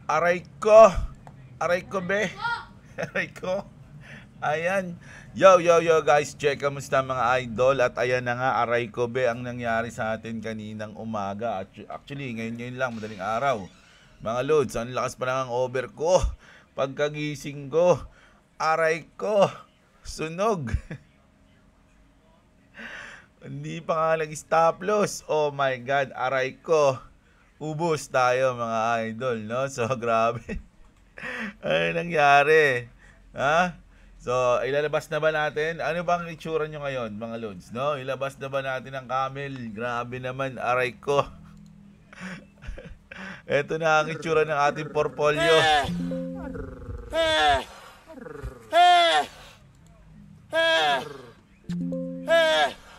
Aray ko. Aray ko, be. Aray ko. Ayan. Yo, yo, yo guys. Check. Kamusta mga idol? At ayan na nga, aray ko, be, ang nangyari sa atin kaninang umaga. Actually, ngayon lang, madaling araw. Mga loads, ang lakas pa lang ang over ko. Pagkagising ko, aray ko. Sunog. Hindi pa nga nag-stop loss. Oh my God, aray ko. Ubos tayo mga idol, no? So, grabe. Ano nangyari? Ha? So, ilalabas na ba natin? Ano bang itsura nyo ngayon, mga lods, no? Ilabas na ba natin ang camel? Grabe naman, aray ko. Ito na ang itsura ng ating portfolio.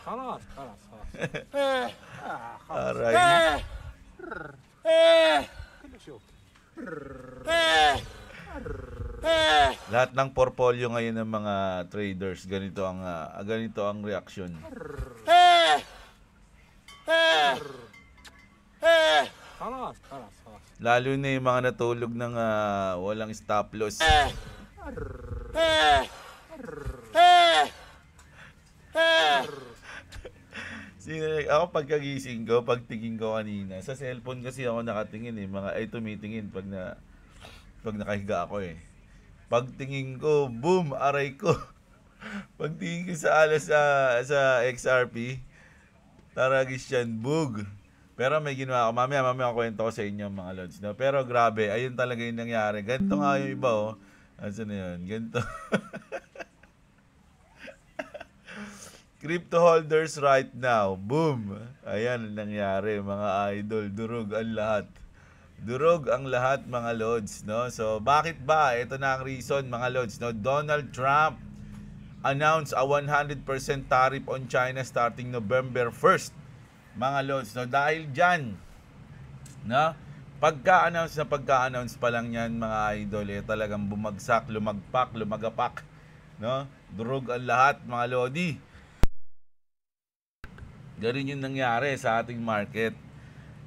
خلاص خلاص Aray. كله شوف Lahat ng portfolio ngayon ng mga traders, ganito ang reaksyon. خلاص خلاص خلاص Lalo na yung mga natulog ng walang stop loss. Ako pagkagising ko, pagtingin ko kanina, sa cellphone kasi ako nakatingin tumitingin pag nakahiga ako eh. Pagtingin ko, boom, aray ko. Pagtingin ko sa alas sa XRP, taragis yan, bug. Pero may ginawa ako, mamaya kwento ko sa inyo mga lods, no? Pero grabe, ayun talaga yung nangyari. Ganito nga yung iba, oh. Ano na yun? Ganito. Crypto holders right now. Boom. Ayan ang nangyari mga idol. Durog ang lahat. Durog ang lahat mga lods, no? So bakit ba? Ito na ang reason mga lods, no? Donald Trump announced a 100% tariff on China starting November 1st. Mga lods, no? Dahil diyan, no? Pagka-announce pa lang yan mga idol, talagang bumagsak, lumagapak, no? Durog ang lahat mga lodi. Ganun yung nangyari sa ating market,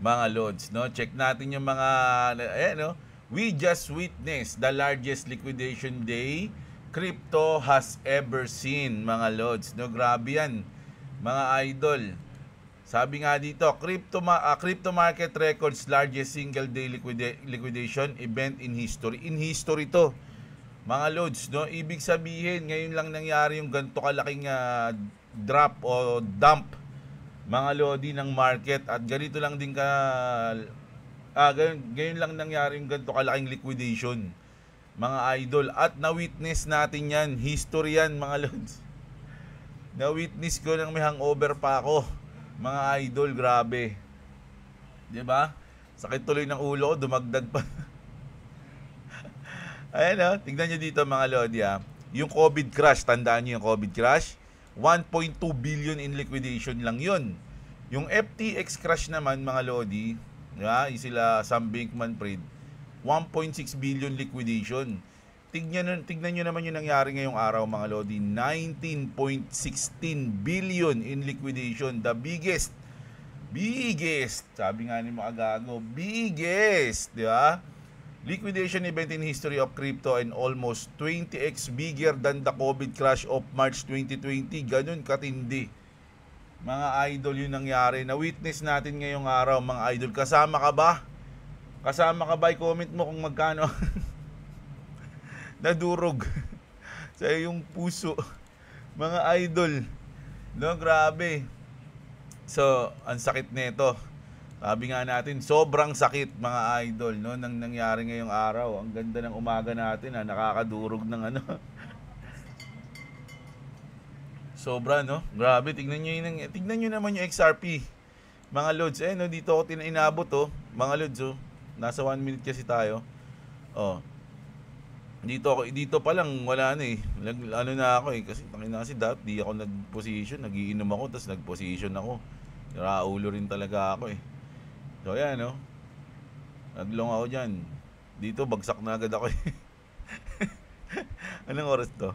mga lods, no? Check natin yung mga, no? We just witnessed the largest liquidation day crypto has ever seen, mga lods, no? Grabe yan, mga idol. Sabi nga dito, crypto market records largest single day liquidation event in history. In history to, mga lods, no? Ibig sabihin, ngayon lang nangyari yung ganito kalaking drop o dump, mga lodi ng market, at ganito lang din ganyan lang nangyari yung ganito kalaking liquidation, mga idol, at na-witness natin yan, history yan mga lods. Na-witness ko nang may hangover pa ako, mga idol, grabe. 'Di ba? Sakit tuloy ng ulo ko, dumagdag pa. Ayan, tingnan niyo dito mga lodi, yung COVID crash, tandaan niyo yung COVID crash, 1.2 billion in liquidation lang yun. Yung FTX crash naman mga lodi, sila Sam Bankman-Fried, 1.6 billion liquidation. Tignan nyo naman yung nangyari ngayong araw mga lodi, 19.16 billion in liquidation. The biggest, sabi nga ni mga gago, biggest, di ba? Liquidation event in history of crypto and almost 20x bigger than the COVID crash of March 2020. Ganun katindi. Mga idol, yung nangyari. Na-witness natin ngayong araw, mga idol. Kasama ka ba? Kasama ka ba? I-comment mo kung magkano nadurog sa iyong puso. Mga idol. No, grabe. So, ang sakit nito. Sabi nga natin, sobrang sakit mga idol, no, nang nangyari ngayong araw. Ang ganda ng umaga natin, nakakadurog ng Sobra, no? Grabe, tignan nyo naman yung XRP. Mga lods, no, dito ako inaabot, mga lods, nasa 1 minute kasi tayo. Dito pa lang wala na eh. Na ako eh, kasi kasi dati di ako nag-position, nagiinom ako tapos nag-position ako. Raulo rin talaga ako eh. So yan, no? Naglong ako dyan. Dito, bagsak na agad ako eh. Anong oras to?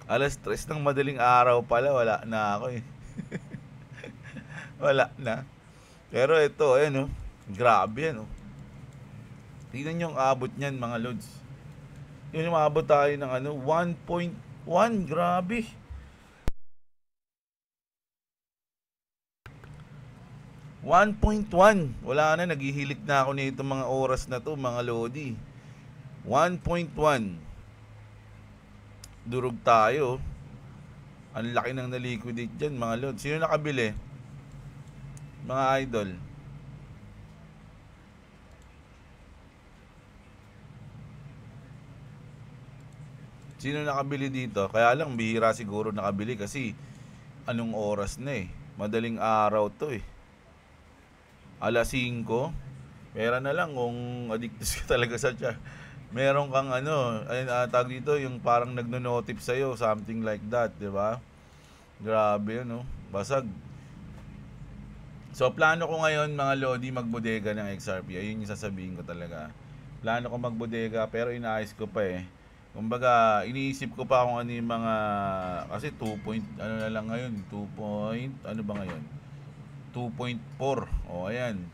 Alas 3 ng madaling araw pala, wala na ako eh. Wala na. Pero ito, ayan, no? Grabe yan, no? Tingnan nyo ang abot niyan mga lods. Yun yung maabot tayo ng 1.1. Grabe. 1.1. Wala na, naghihilik na ako nito mga oras na to mga lodi. 1.1. Durog tayo. Ang laki ng na-liquidate dyan mga lodi. Sino nakabili? Mga idol. Sino nakabili dito? Kaya lang bihira siguro nakabili kasi anong oras na eh. Madaling araw to eh. Alas 5. Pera na lang kung addictus ka talaga sa chat. Meron kang tag dito, yung parang nagno-notif sa'yo, something like that, di ba? Grabe basag. So, plano ko ngayon, mga lodi, magbodega ng XRP. Ayun yung sasabihin ko talaga. Plano ko magbodega, pero inaayos ko pa eh. Kumbaga, iniisip ko pa kung ano yung mga, kasi 2 point, na lang ngayon, 2 point, ano ba ngayon? 2.4. O, ayan.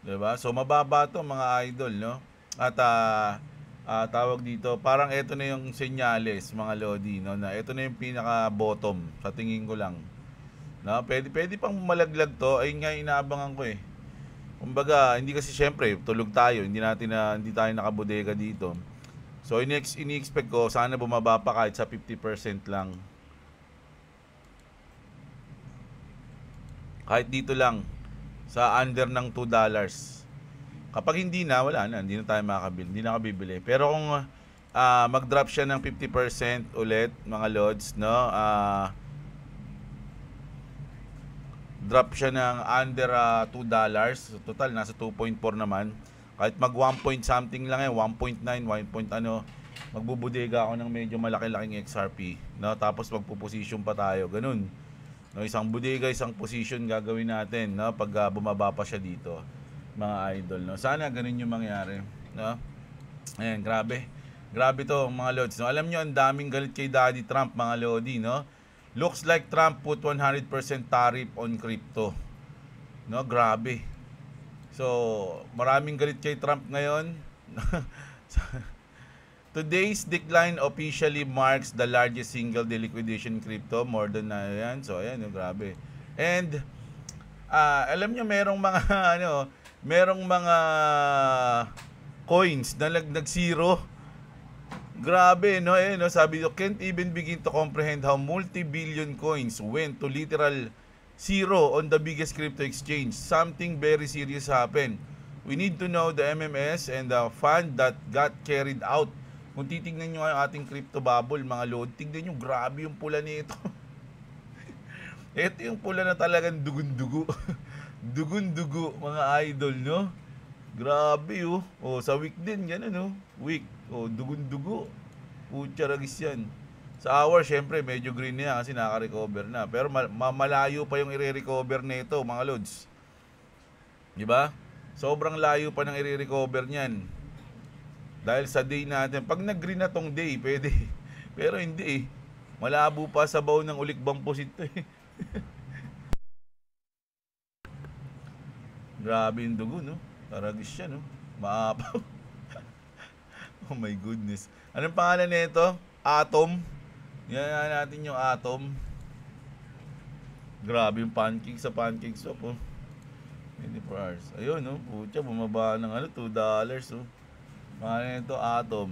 Diba? So, mababa to mga idol, no? At, tawag dito, parang ito na yung senyales, mga lodi, no? Na ito na yung pinaka-bottom, sa tingin ko lang. No? Pwede pang malaglag to, ayun nga inaabangan ko eh. Kumbaga, hindi kasi syempre, tulog tayo, hindi tayo nakabodega dito. So, ini-expect ko, sana bumaba pa kahit sa 50% lang. Kahit dito lang, sa under ng $2. Kapag hindi na, wala na, hindi na tayo makakabili, hindi na kabibili. Pero kung mag-drop siya ng 50% ulit, mga lods, no? Drop siya ng under $2. So, total, nasa 2.4 naman. Kahit mag 1 point something lang 1.9, 1 point magbubudega ako ng medyo malaki-laking XRP, no? Tapos magpo-position pa tayo, ganun. No, isang bodega, isang position gagawin natin, no? Pag bumaba pa siya dito, mga idol, no? Sana ganun yung mangyari, no? Ayan, grabe. Grabe to, mga lods, no? Alam nyo, ang daming galit kay Daddy Trump, mga lodi, no? Looks like Trump put 100% tariff on crypto. No, grabe. So, maraming galit kay Trump ngayon. Today's decline officially marks the largest single day liquidation crypto, more than yan. So, ayan, grabe. And alam niyo merong mga merong mga coins na nag-zero. Grabe, no? Sabi ko, can't even begin to comprehend how multi-billion coins went to literal zero on the biggest crypto exchange. Something very serious happened. We need to know the MMS and the fund that got carried out. Kung titignan nyo ang ating crypto bubble, mga lord, tignan nyo, grabe yung pula nito. Ito yung pula na talagang dugun-dugo. Dugun-dugo, mga idol, no? Grabe, oh. Oh, sa week din, ganun, no? Week. Oh, dugun-dugo. Pucharagis yan. Sa hour, syempre, medyo green na yan kasi nakaka-recover na. Pero malayo pa yung i-recover nito, mga lods. Diba? Sobrang layo pa ng i-recover niyan. Dahil sa day natin, pag nag-green na tong day, pwede. Pero hindi eh. Malabo pa sa baw ng ulikbang pusit to eh. Grabe yung dugo, no? Taragis siya, no? Maapaw. Oh my goodness. Anong pangalan nito? Atom. Yan natin yung Atom. Grabe yung pancake sa pancake shop, oh. 24 hours. Ayun, no? Pucha, bumaba ng $2, oh. Pangalan nito, Atom.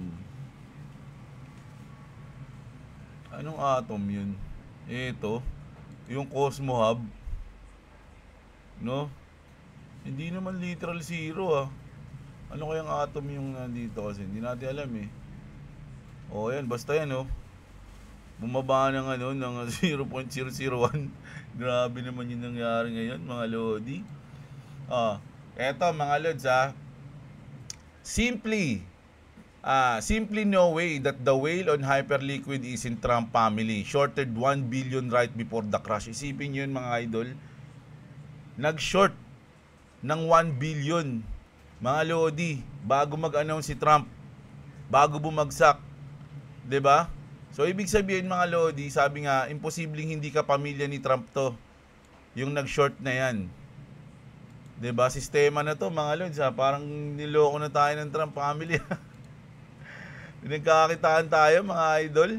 Anong Atom yun? Ito, yung Cosmo Hub. No? Hindi naman literal zero, ah. Ano kayang Atom yung nandito kasi? Hindi natin alam, eh. O, yan. Basta yan, oh. Bumaba ng ng 0.001. Grabe naman yung nangyari ngayon, mga lodi. Eto, mga lods, Simply no way that the whale on Hyperliquid is in Trump family. Shorted 1 billion right before the crash. Isipin nyo yun, mga idol. Nag-short ng 1 billion, mga lodi, bago mag-announce si Trump. Bago bumagsak. 'Di ba? So, ibig sabihin, mga lodi, sabi nga, imposibleng hindi ka pamilya ni Trump to. Yung nag-short na yan. 'Diba? Sistema na to mga lods ha. Parang niloko na tayo ng Trump family. Pinagkakakitaan tayo mga idol.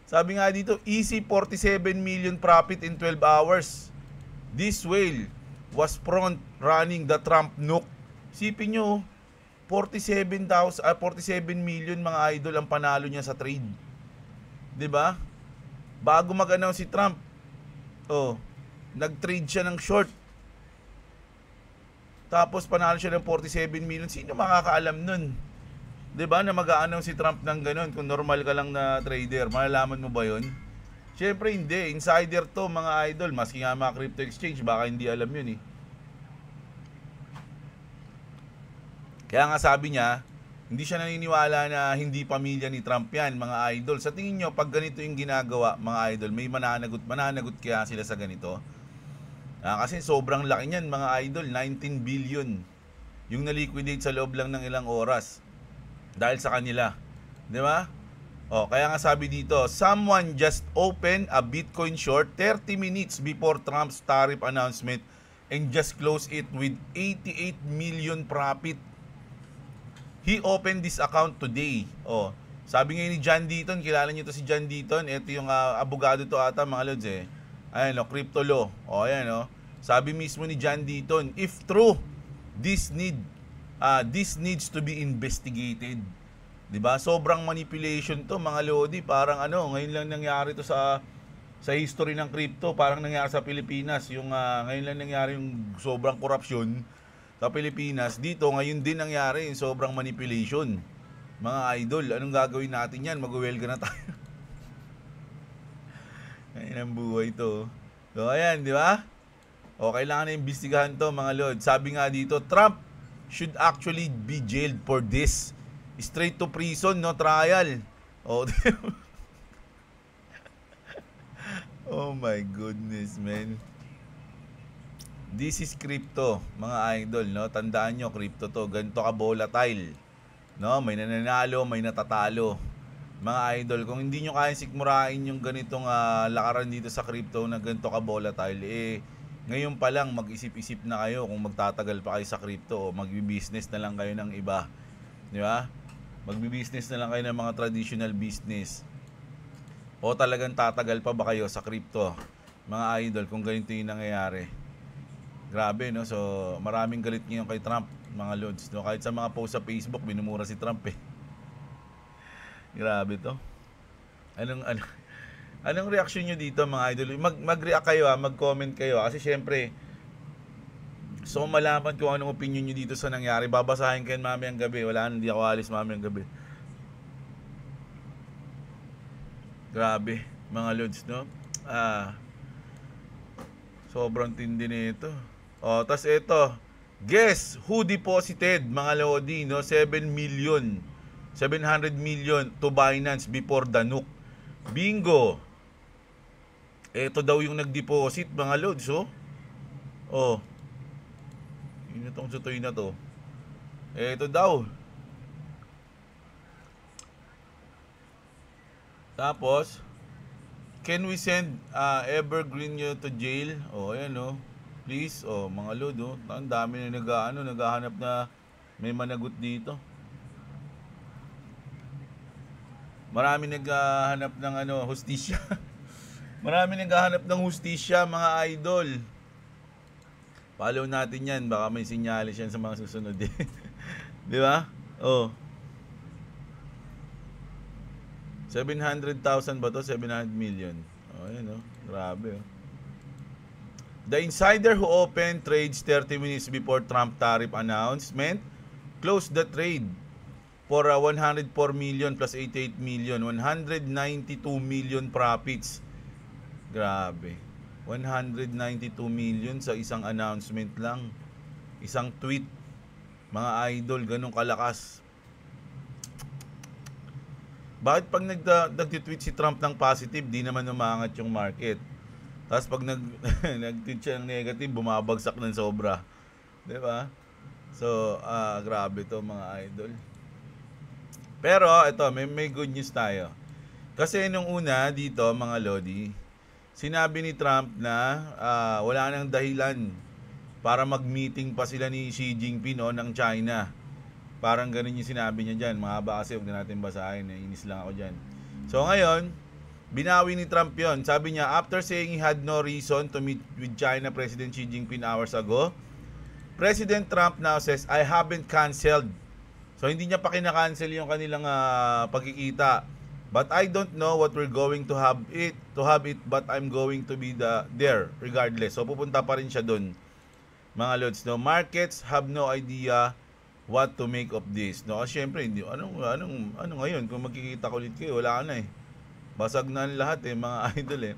Sabi nga dito, easy 47 million profit in 12 hours. This whale was front running the Trump nuke. Sipin nyo, 47 million mga idol ang panalo niya sa trade. 'Di ba? Bago mag-announce si Trump, nag-trade siya ng short. Tapos panalo siya ng 47 million. Sino makakaalam nun? 'Di ba na mag-a-announce si Trump ng ganun? Kung normal ka lang na trader, malalaman mo ba 'yon? Syempre hindi, insider 'to mga idol. Maski nga mga crypto exchange, baka hindi alam 'yun eh. Kaya nga sabi niya, hindi siya naniniwala na hindi pamilya ni Trump yan, mga idol. Sa tingin nyo, pag ganito yung ginagawa, mga idol, may mananagot kaya sila sa ganito? Kasi sobrang laki niyan, mga idol, 19 billion yung na-liquidate sa loob lang ng ilang oras dahil sa kanila. Di ba? Kaya nga sabi dito, someone just opened a Bitcoin short 30 minutes before Trump's tariff announcement and just closed it with 88 million profit. He opened this account today. Sabi ngayon ni John Deaton, kilala niyo to si John Deaton, ito yung abogado to ata mga lods eh. Ayan crypto law. Ayan Sabi mismo ni John Deaton, if true, this needs to be investigated. 'Di ba? Sobrang manipulation to mga lodi, parang ngayon lang nangyari to sa history ng crypto, parang nangyari sa Pilipinas, yung ngayon lang nangyari yung sobrang korupsyon sa Pilipinas. Dito ngayon din nangyari yung sobrang manipulation. Mga idol, anong gagawin natin yan? Mag-welga na tayo. Ngayon ang buhay to. So ayan, di ba? Kailangan na imbestigahan to mga lord. Sabi nga dito, Trump should actually be jailed for this. Straight to prison, no trial. Oh my goodness, man. This is crypto, mga idol, no? Tandaan nyo, crypto to. Ganito ka volatile. No? May nananalo, may natatalo. Mga idol, kung hindi nyo kaya sikmurain yung ganitong lakaran dito sa crypto na ganito ka volatile, ngayon pa lang mag-isip-isip na kayo kung magtatagal pa kayo sa crypto o magbi-business na lang kayo ng iba. Di ba? Magbi-business na lang kayo ng mga traditional business. O talagang tatagal pa ba kayo sa crypto? Mga idol, kung ganito yung nangyayari. Grabe, no? So, maraming galit ngayon kay Trump, mga lods. No? Kahit sa mga post sa Facebook, binumura si Trump eh. Grabe to. Anong reaction nyo dito, mga idol? Mag-react kayo, mag-comment kayo. Kasi syempre, so malaman kung anong opinion nyo dito sa nangyari. Babasahin kayo mamayang gabi. Wala, hindi ako alis mamayang gabi. Grabe, mga lods, no? Sobrang tindi nito. Tas ito, guess who deposited, mga lodi, no? 700 million to Binance before the nuke. Bingo. Ito daw yung nag-deposit, mga lods, yun itong sutoy na to. Ito daw. Tapos, can we send Evergreen nyo to jail? Ayan please, mga lod, ang dami na naghahanap na may managot dito. Marami naghahanap ng hustisya. Marami naghahanap ng hustisya, mga idol. Follow natin yan, baka may sinyalis yan sa mga susunod eh. Di ba? 700,000 ba to? 700 million. Ayan grabe The insider who opened trades 30 minutes before Trump tariff announcement closed the trade for 104 million plus 88 million. 192 million profits. Grabe. 192 million sa isang announcement lang. Isang tweet. Mga idol, ganun kalakas. Bakit pag nag-tweet si Trump ng positive, di naman umangat yung market? Tapos pag nag-tweet siya ng negative, bumabagsak ng sobra. Di ba? So, grabe to mga idol. Pero, ito, may good news tayo. Kasi nung una dito, mga lodi, sinabi ni Trump na wala nang dahilan para mag-meeting pa sila ni Xi Jinping ng China. Parang ganun yung sinabi niya dyan. Mahaba kasi, huwag na natin basahin. Inis lang ako dyan. So ngayon, binawi ni Trump yon. Sabi niya, after saying he had no reason to meet with China President Xi Jinping hours ago, President Trump now says, I haven't canceled. So hindi niya pa kinakancel yung kanilang pagkikita. But I don't know what we're going to have it, but I'm going to be there regardless. So pupunta pa rin siya doon. Mga lods, no, markets have no idea what to make of this. No, kasi syempre hindi ano ngayon kung magkikita ulit kayo, wala na eh. Basag na ang lahat eh, mga idol eh.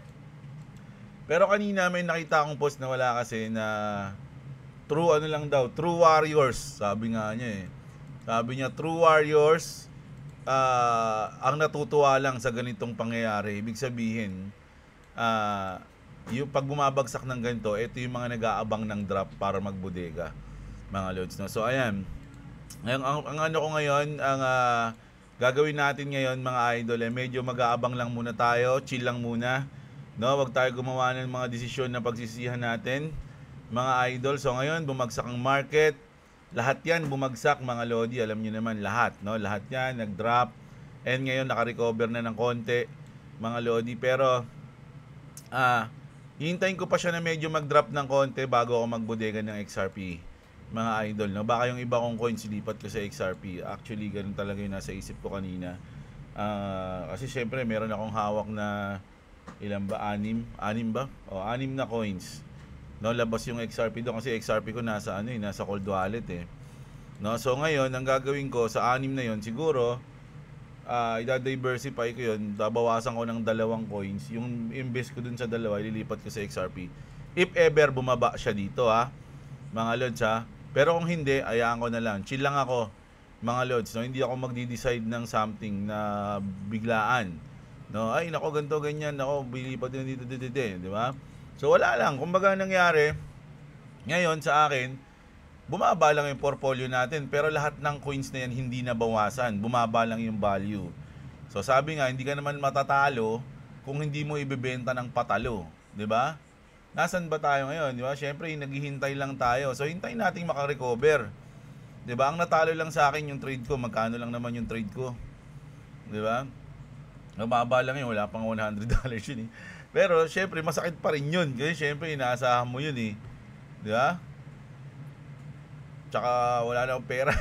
Pero kanina may nakita akong post na wala kasi na true warriors, sabi nga niya eh. Sabi niya true warriors ang natutuwa lang sa ganitong pangyayari. Ibig sabihin, yung pag bumabagsak ng ganito, ito yung mga nag-aabang ng drop para magbodega, mga lods, no? So ayan, ang ano ko ngayon, ang gagawin natin ngayon mga idol, medyo mag-aabang lang muna tayo, chill lang muna, no? Wag tayo gumawa ng mga desisyon na pagsisihan natin, mga idol. So ngayon, bumagsak ang market, lahat yan bumagsak mga lodi, alam niyo naman lahat, no? Lahat yan nag-drop, and ngayon naka-recover na ng konti, mga lodi. Pero hihintayin ko pa siya na medyo mag-drop ng konti bago ako magbodega ng XRP, mga idol, no? Baka yung iba kong coins lipat ko sa XRP. Actually, ganun talaga yung nasa isip ko kanina. Kasi syempre, meron akong hawak na ilan ba? 6 ba? O, 6 na coins. No, labas yung XRP doon kasi XRP ko nasa nasa cold wallet eh. No, so ngayon, ang gagawin ko sa 6 na yon, siguro i-diversify ko yun, babawasan ko ng 2 coins. Yung invest ko dun sa 2, ililipat ko sa XRP. If ever bumaba siya dito mga lods Pero kung hindi, ayaan ko na lang. Chill lang ako, mga lods, no? Hindi ako magdi-decide ng something na biglaan. No, ay nako ganito ganyan, nako bilipat din dito, di ba? So wala lang, kumbaga nangyari ngayon sa akin, bumaba lang yung portfolio natin, pero lahat ng coins na yan hindi na bawasan, bumaba lang yung value. So sabi nga, hindi ka naman matatalo kung hindi mo ibebenta ng patalo, di ba? Nasaan ba tayo ngayon, di ba? Syempre, naghihintay lang tayo. So hintayin nating maka-recover. Di ba? Ang natalo lang sa akin yung trade ko, magkano lang naman yung trade ko. Di ba? Mababa lang yun, wala pang $100 yun eh. Pero syempre, masakit pa rin yun. Kasi syempre, inaasahan mo yun eh. Di ba? Tsaka wala na akong pera.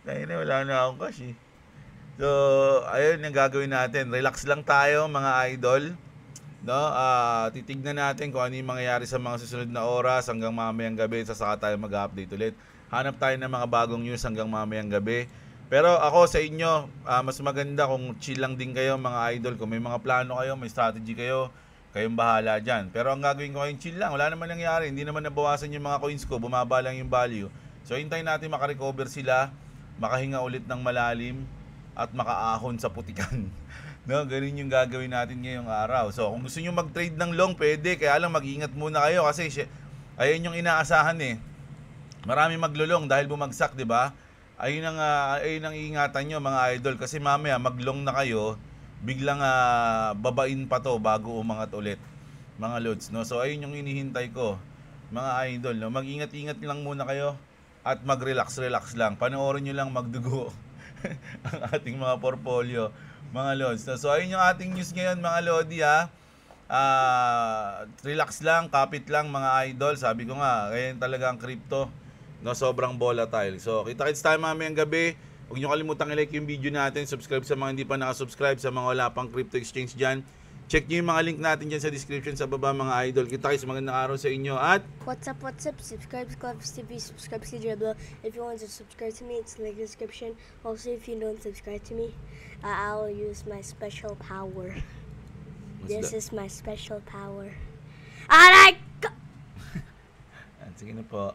Dahil na wala na akong cash eh. So, ayun yung gagawin natin. Relax lang tayo mga idol. No, titignan natin kung ano yung mangyayari sa mga susunod na oras hanggang mamayang gabi, saka tayo mag-update ulit. Hanap tayo ng mga bagong news hanggang mamayang gabi. Pero ako sa inyo, mas maganda kung chill lang din kayo mga idol. Kung may mga plano kayo, may strategy kayo, kayong bahala dyan. Pero ang gagawin ko ngayon, chill lang. Wala naman nangyari. Hindi naman nabawasan yung mga coins ko. Bumaba lang yung value. So hintayin natin makarecover sila, makahinga ulit ng malalim, at makaahon sa putikan. No, ganun yung gagawin natin ngayong araw. So kung gusto niyo mag-trade ng long, pwede. Kaya lang mag-ingat muna kayo kasi ayun yung inaasahan eh. Marami maglulong dahil bumagsak, di ba? Ayun ang iingatan nyo mga idol. Kasi mamaya maglong na kayo, biglang babain pa to bago umangat ulit, mga lods, no? So ayun yung inihintay ko mga idol, no? Mag-ingat-ingat lang muna kayo at mag-relax lang. Panoorin nyo lang magdugo ang ating mga portfolio, mga lods, no? So ayun yung ating news ngayon mga lodi relax lang, kapit lang mga idol. Sabi ko nga, ngayon talaga ang crypto, no, sobrang volatile. So kita-kits tayo mamayang gabi. Huwag nyo kalimutang i-like yung video natin, subscribe sa mga hindi pa nakasubscribe, sa mga wala pang crypto exchange dyan. Check nyo yung mga link natin dyan sa description sa baba mga idol. Kita-kits, magandang araw sa inyo at What's up? Subscribe to Clevis TV, subscribe to Dribble. If you want to subscribe to me, it's in the description. Also, if you don't subscribe to me, I'll use my special power. This is my special power. I like. sige na po.